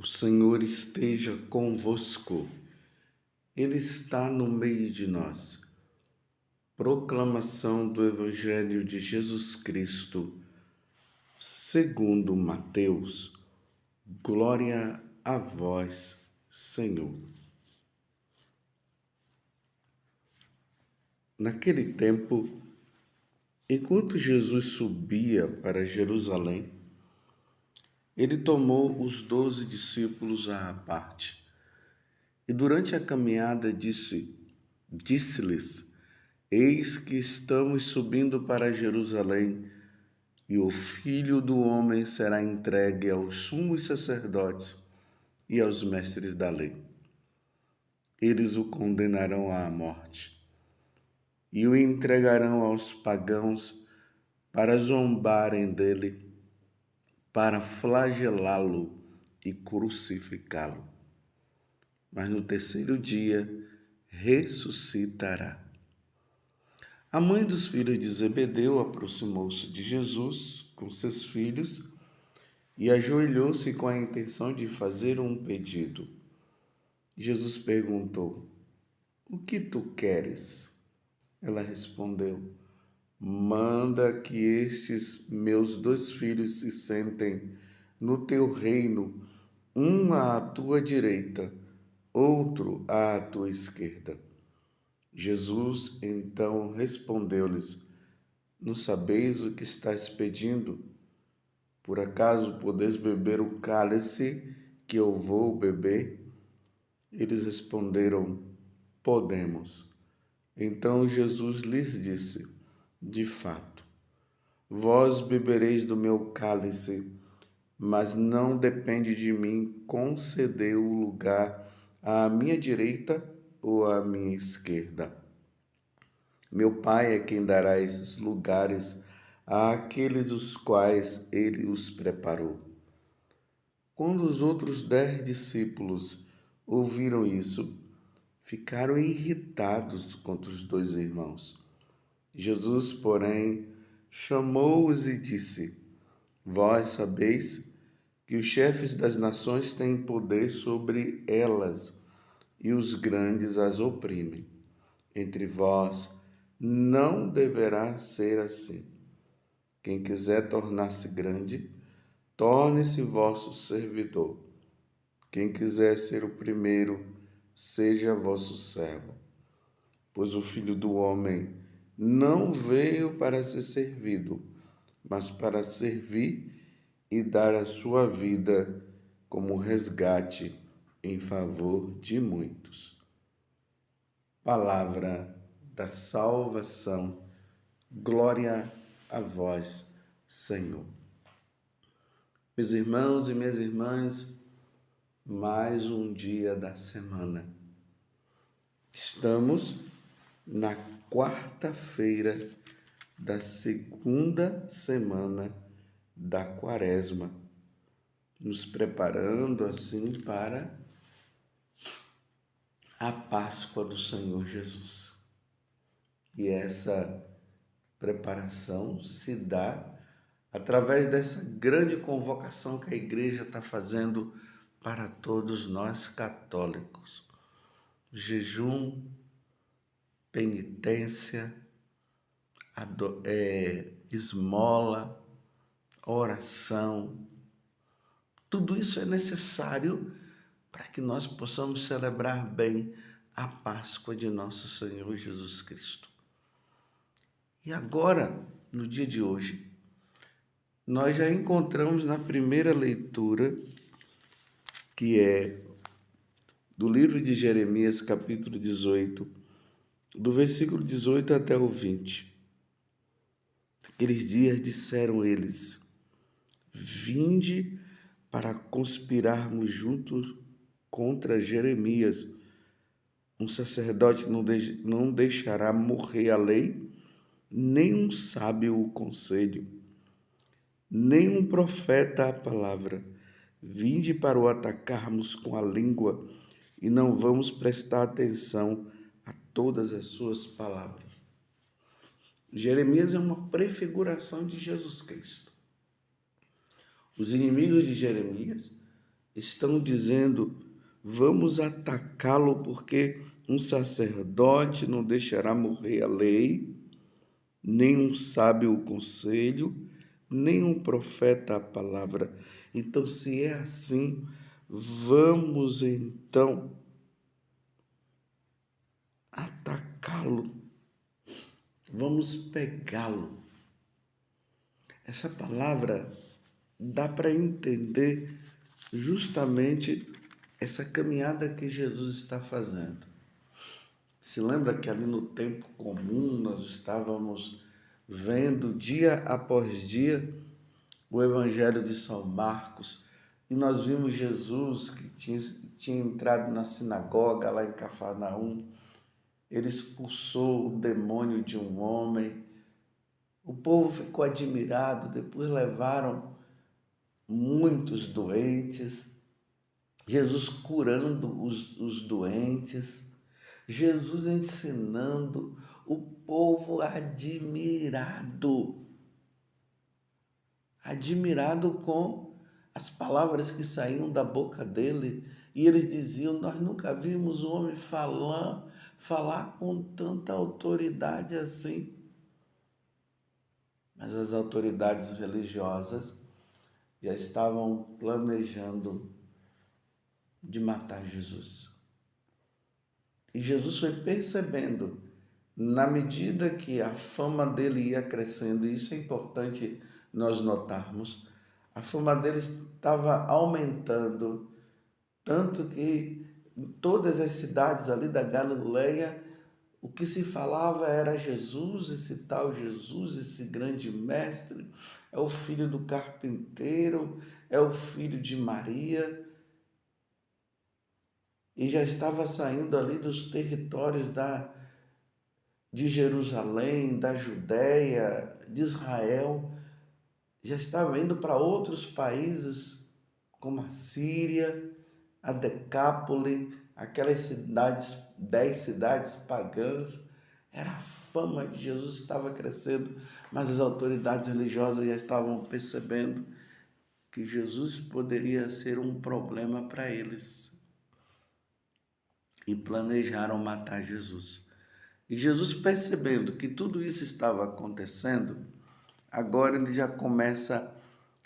O Senhor esteja convosco, Ele está no meio de nós. Proclamação do Evangelho de Jesus Cristo, segundo Mateus. Glória a vós, Senhor. Naquele tempo, enquanto Jesus subia para Jerusalém, ele tomou os 12 discípulos à parte e durante a caminhada disse-lhes: Eis que estamos subindo para Jerusalém, e o Filho do Homem será entregue aos sumos sacerdotes e aos mestres da lei. Eles o condenarão à morte e o entregarão aos pagãos para zombarem dele, para flagelá-lo e crucificá-lo. Mas no terceiro dia ressuscitará. A mãe dos filhos de Zebedeu aproximou-se de Jesus com seus filhos e ajoelhou-se com a intenção de fazer um pedido. Jesus perguntou: O que tu queres? Ela respondeu: Manda que estes meus 2 filhos se sentem no teu reino, um à tua direita, outro à tua esquerda. Jesus então respondeu-lhes: Não sabeis o que estáis pedindo? Por acaso podeis beber o cálice que eu vou beber? Eles responderam: Podemos. Então Jesus lhes disse: De fato, vós bebereis do meu cálice, mas não depende de mim conceder o lugar à minha direita ou à minha esquerda. Meu Pai é quem dará esses lugares àqueles os quais ele os preparou. Quando os outros 10 discípulos ouviram isso, ficaram irritados contra os 2 irmãos. Jesus, porém, chamou-os e disse: Vós sabeis que os chefes das nações têm poder sobre elas e os grandes as oprimem. Entre vós não deverá ser assim. Quem quiser tornar-se grande, torne-se vosso servidor. Quem quiser ser o primeiro, seja vosso servo. Pois o Filho do Homem não veio para ser servido, mas para servir e dar a sua vida como resgate em favor de muitos. Palavra da salvação. Glória a vós, Senhor. Meus irmãos e minhas irmãs, mais um dia da semana. Estamos na quarta-feira da segunda semana da Quaresma, nos preparando assim para a Páscoa do Senhor Jesus. E essa preparação se dá através dessa grande convocação que a Igreja está fazendo para todos nós católicos. Jejum, penitência, esmola, oração. Tudo isso é necessário para que nós possamos celebrar bem a Páscoa de nosso Senhor Jesus Cristo. E agora, no dia de hoje, nós já encontramos na primeira leitura, que é do livro de Jeremias, capítulo 18, do versículo 18 até o 20. Aqueles dias disseram eles: Vinde para conspirarmos juntos contra Jeremias. Um sacerdote não deixará morrer a lei, nem um sábio o conselho, nem um profeta a palavra. Vinde para o atacarmos com a língua, e não vamos prestar atenção a todas as suas palavras. Jeremias é uma prefiguração de Jesus Cristo. Os inimigos de Jeremias estão dizendo: vamos atacá-lo porque um sacerdote não deixará morrer a lei, nem um sábio o conselho, nem um profeta a palavra. Então, se é assim, vamos então atacá-lo, vamos pegá-lo. Essa palavra dá para entender justamente essa caminhada que Jesus está fazendo. Se lembra que ali no tempo comum nós estávamos vendo dia após dia o Evangelho de São Marcos e nós vimos Jesus que tinha entrado na sinagoga lá em Cafarnaum. Ele expulsou o demônio de um homem. O povo ficou admirado, depois levaram muitos doentes, Jesus curando os doentes, Jesus ensinando, o povo admirado com as palavras que saíam da boca dele. E eles diziam: nós nunca vimos um homem falar com tanta autoridade assim. Mas as autoridades religiosas já estavam planejando de matar Jesus. E Jesus foi percebendo, na medida que a fama dele ia crescendo, e isso é importante nós notarmos, a fama dele estava aumentando, tanto que em todas as cidades ali da Galileia, o que se falava era Jesus, esse tal Jesus, esse grande mestre, é o filho do carpinteiro, é o filho de Maria. E já estava saindo ali dos territórios de Jerusalém, da Judéia, de Israel, já estava indo para outros países, como a Síria, a Decápole, aquelas cidades, 10 cidades pagãs. Era a fama de Jesus estava crescendo, mas as autoridades religiosas já estavam percebendo que Jesus poderia ser um problema para eles e planejaram matar Jesus. E Jesus, percebendo que tudo isso estava acontecendo, agora ele já começa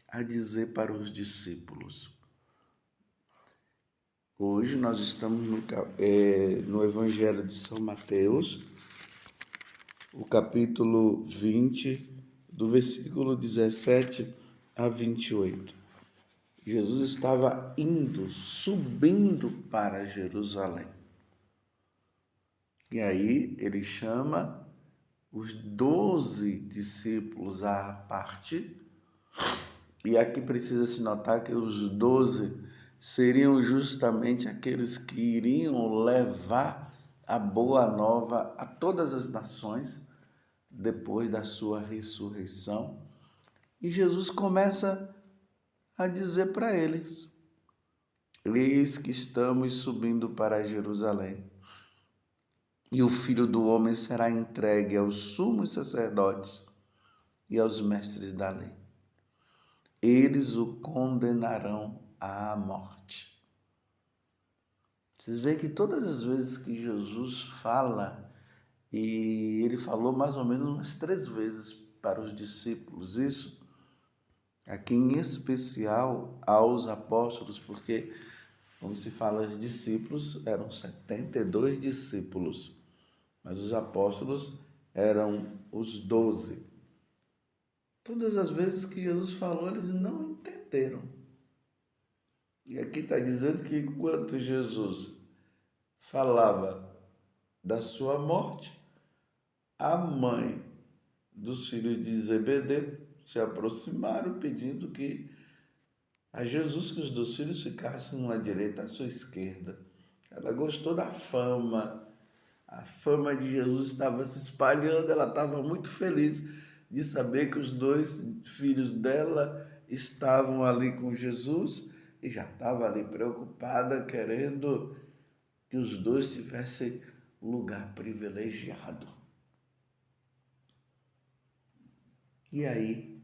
a dizer para os discípulos. Hoje nós estamos no Evangelho de São Mateus, o capítulo 20, do versículo 17 a 28. Jesus estava subindo para Jerusalém. E aí ele chama os 12 discípulos à parte. E aqui precisa se notar que os 12 seriam justamente aqueles que iriam levar a boa nova a todas as nações depois da sua ressurreição. E Jesus começa a dizer para eles: eis que estamos subindo para Jerusalém, e o Filho do Homem será entregue aos sumos sacerdotes e aos mestres da lei. Eles o condenarão à morte. Vocês veem que todas as vezes que Jesus fala, e ele falou mais ou menos umas 3 vezes para os discípulos isso, aqui em especial aos apóstolos, porque, como se fala, os discípulos eram 72 discípulos, mas os apóstolos eram os 12. Todas as vezes que Jesus falou, eles não entenderam. E aqui está dizendo que enquanto Jesus falava da sua morte, a mãe dos filhos de Zebedeu se aproximaram pedindo que a Jesus que os 2 filhos ficassem uma à direita, à sua esquerda. Ela gostou da fama, a fama de Jesus estava se espalhando, ela estava muito feliz de saber que os 2 filhos dela estavam ali com Jesus e já estava ali preocupada, querendo que os 2 tivessem um lugar privilegiado. E aí,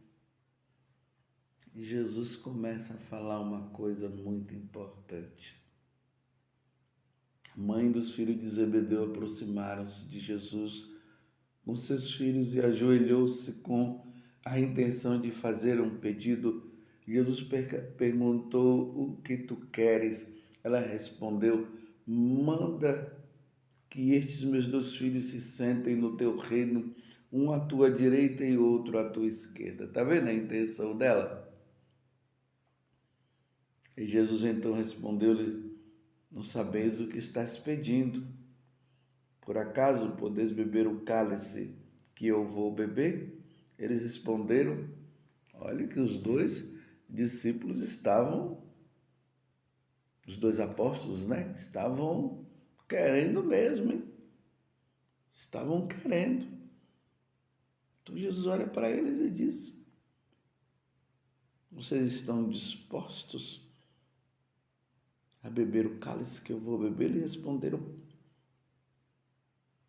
E Jesus começa a falar uma coisa muito importante. A mãe dos filhos de Zebedeu aproximaram-se de Jesus com seus filhos e ajoelhou-se com a intenção de fazer um pedido. Jesus perguntou: o que tu queres? Ela respondeu: manda que estes meus 2 filhos se sentem no teu reino, um à tua direita e outro à tua esquerda. Está vendo a intenção dela? E Jesus então respondeu-lhe: não sabeis o que estás pedindo. Por acaso podeis beber o cálice que eu vou beber? Eles responderam: olha que os 2 discípulos estavam, os 2 apóstolos, né? Estavam querendo mesmo, hein? Estavam querendo. Então Jesus olha para eles e diz: vocês estão dispostos a beber o cálice que eu vou beber? Eles responderam: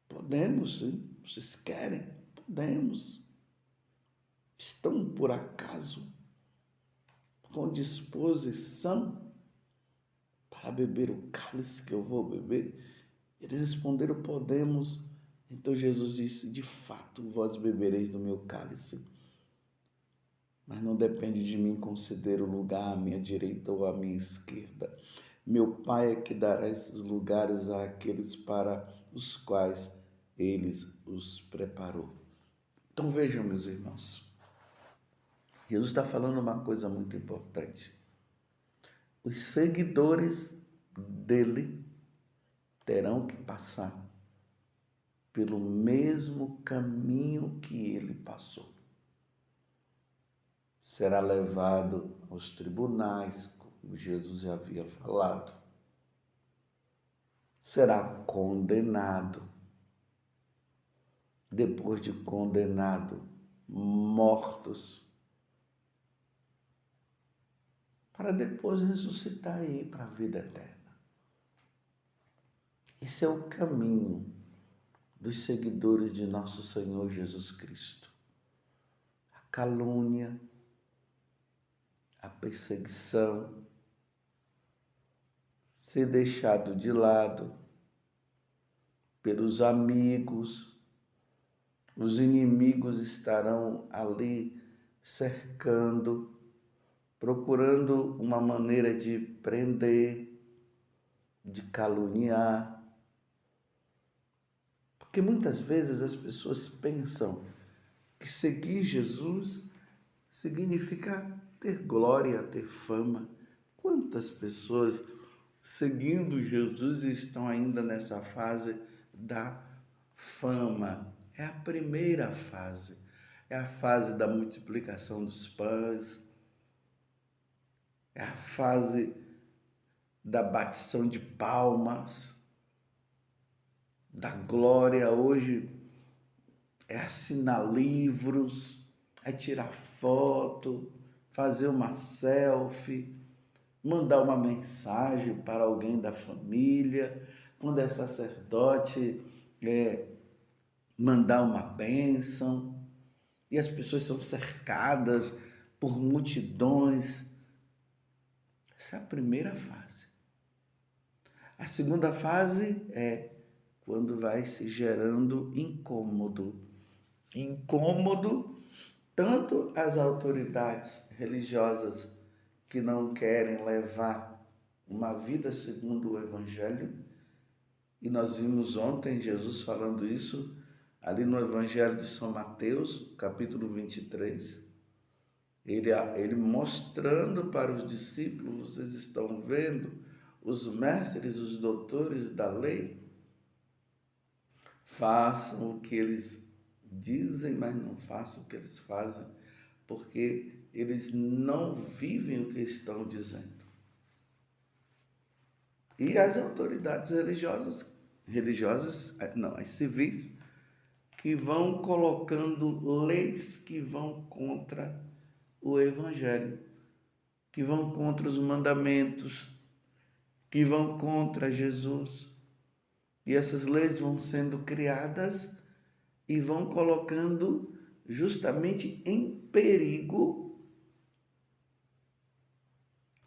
podemos, sim. Vocês querem? Podemos. Estão, por acaso, com disposição para beber o cálice que eu vou beber? Eles responderam: podemos. Então Jesus disse: de fato, vós bebereis do meu cálice, mas não depende de mim conceder o lugar à minha direita ou à minha esquerda. Meu Pai é que dará esses lugares àqueles para os quais eles os preparou. Então vejam, meus irmãos, Jesus está falando uma coisa muito importante. Os seguidores dele terão que passar pelo mesmo caminho que ele passou. Será levado aos tribunais, como Jesus já havia falado. Será condenado. Depois de condenado, mortos, para depois ressuscitar e ir para a vida eterna. Esse é o caminho dos seguidores de nosso Senhor Jesus Cristo. A calúnia, a perseguição, ser deixado de lado pelos amigos. Os inimigos estarão ali cercando, procurando uma maneira de prender, de caluniar. Porque muitas vezes as pessoas pensam que seguir Jesus significa ter glória, ter fama. Quantas pessoas seguindo Jesus estão ainda nessa fase da fama? É a primeira fase, é a fase da multiplicação dos pães, é a fase da batição de palmas, da glória. Hoje é assinar livros, é tirar foto, fazer uma selfie, mandar uma mensagem para alguém da família, quando é sacerdote, mandar uma bênção, e as pessoas são cercadas por multidões. Essa é a primeira fase. A segunda fase é quando vai se gerando incômodo. Incômodo, tanto as autoridades religiosas que não querem levar uma vida segundo o Evangelho, e nós vimos ontem Jesus falando isso ali no Evangelho de São Mateus, capítulo 23, ele mostrando para os discípulos: vocês estão vendo os mestres, os doutores da lei, façam o que eles dizem, mas não façam o que eles fazem, porque eles não vivem o que estão dizendo. E as autoridades as civis, que vão colocando leis que vão contra o Evangelho, que vão contra os mandamentos, que vão contra Jesus. E essas leis vão sendo criadas e vão colocando justamente em perigo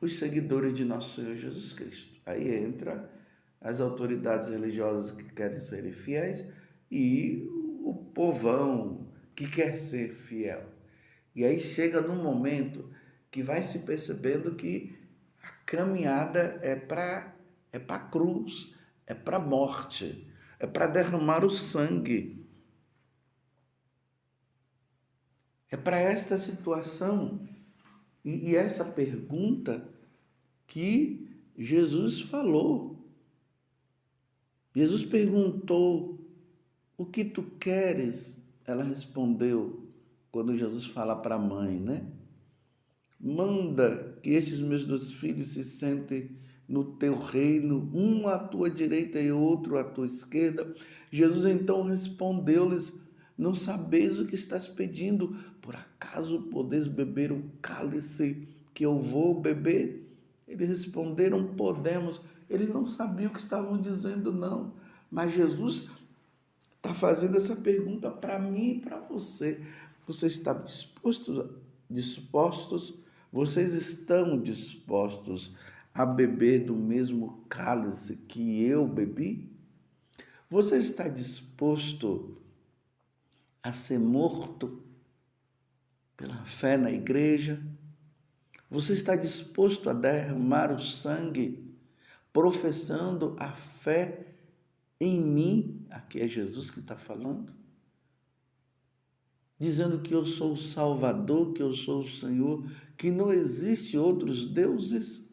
os seguidores de nosso Senhor Jesus Cristo. Aí entra as autoridades religiosas que querem ser fiéis e o povão que quer ser fiel. E aí chega num momento que vai se percebendo que a caminhada é para a cruz, é para a morte, é para derramar o sangue. É para esta situação e essa pergunta que Jesus falou. Jesus perguntou: o que tu queres? Ela respondeu, quando Jesus fala para a mãe, né? Manda que estes meus 2 filhos se sentem no teu reino, um à tua direita e outro à tua esquerda. Jesus então respondeu-lhes: não sabeis o que estás pedindo? Por acaso podeis beber o cálice que eu vou beber? Eles responderam: podemos. Eles não sabiam o que estavam dizendo, não. Mas Jesus está fazendo essa pergunta para mim e para você. Você está dispostos? Vocês estão dispostos a beber do mesmo cálice que eu bebi? Você está disposto a ser morto pela fé na igreja? Você está disposto a derramar o sangue, professando a fé em mim? Aqui é Jesus que está falando. Dizendo que eu sou o Salvador, que eu sou o Senhor, que não existe outros deuses.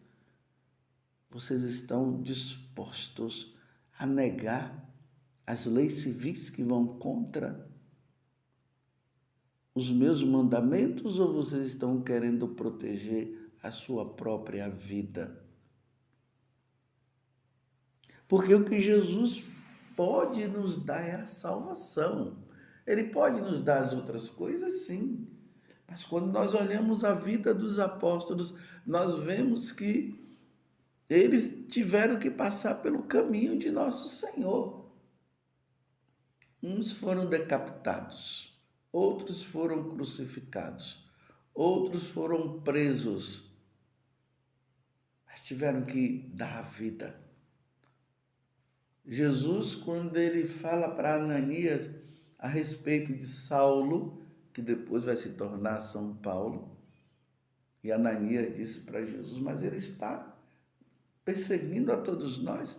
Vocês estão dispostos a negar as leis civis que vão contra os meus mandamentos, ou vocês estão querendo proteger a sua própria vida? Porque o que Jesus pode nos dar é a salvação. Ele pode nos dar as outras coisas, sim. Mas quando nós olhamos a vida dos apóstolos, nós vemos que eles tiveram que passar pelo caminho de nosso Senhor. Uns foram decapitados, outros foram crucificados, outros foram presos, mas tiveram que dar a vida. Jesus, quando ele fala para Ananias a respeito de Saulo, que depois vai se tornar São Paulo, e Ananias disse para Jesus: mas ele está perseguindo a todos nós.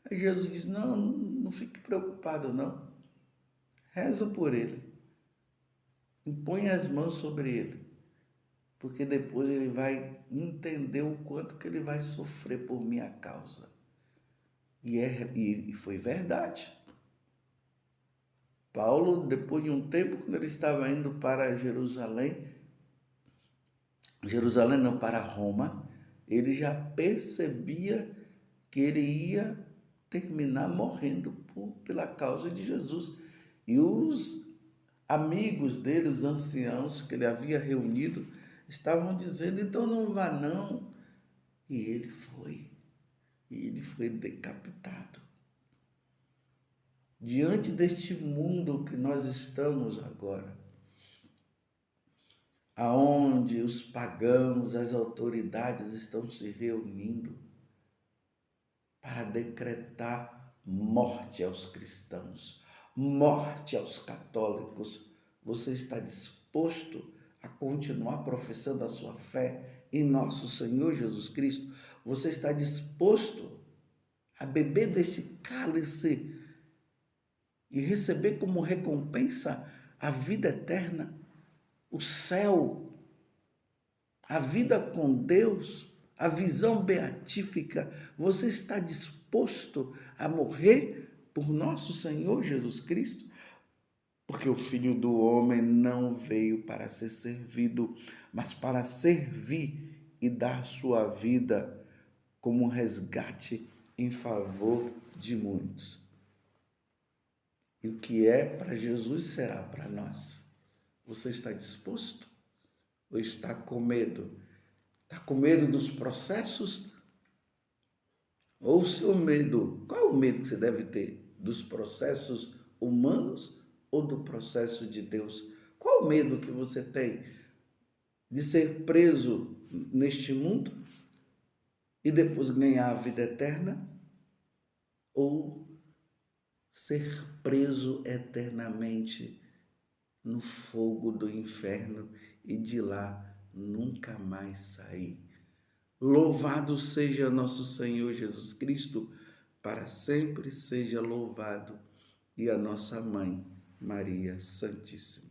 Aí Jesus diz: não fique preocupado, não. Reza por ele. Impõe as mãos sobre ele. Porque depois ele vai entender o quanto que ele vai sofrer por minha causa. E foi verdade. Paulo, depois de um tempo, quando ele estava indo para Jerusalém não, para Roma, ele já percebia que ele ia terminar morrendo pela causa de Jesus. E os amigos dele, os anciãos que ele havia reunido, estavam dizendo: então não vá não. E ele foi decapitado. Diante deste mundo que nós estamos agora, aonde os pagãos, as autoridades estão se reunindo para decretar morte aos cristãos, morte aos católicos, você está disposto a continuar professando a sua fé em nosso Senhor Jesus Cristo? Você está disposto a beber desse cálice e receber como recompensa a vida eterna, o céu, a vida com Deus, a visão beatífica? Você está disposto a morrer por nosso Senhor Jesus Cristo? Porque o Filho do Homem não veio para ser servido, mas para servir e dar sua vida como resgate em favor de muitos. E o que é para Jesus será para nós. Você está disposto? Ou está com medo? Está com medo dos processos? Ou o seu medo? Qual é o medo que você deve ter? Dos processos humanos ou do processo de Deus? Qual o medo que você tem? De ser preso neste mundo? e depois ganhar a vida eterna, ou ser preso eternamente no fogo do inferno e de lá nunca mais sair. Louvado seja nosso Senhor Jesus Cristo, para sempre seja louvado, e a nossa mãe, Maria Santíssima.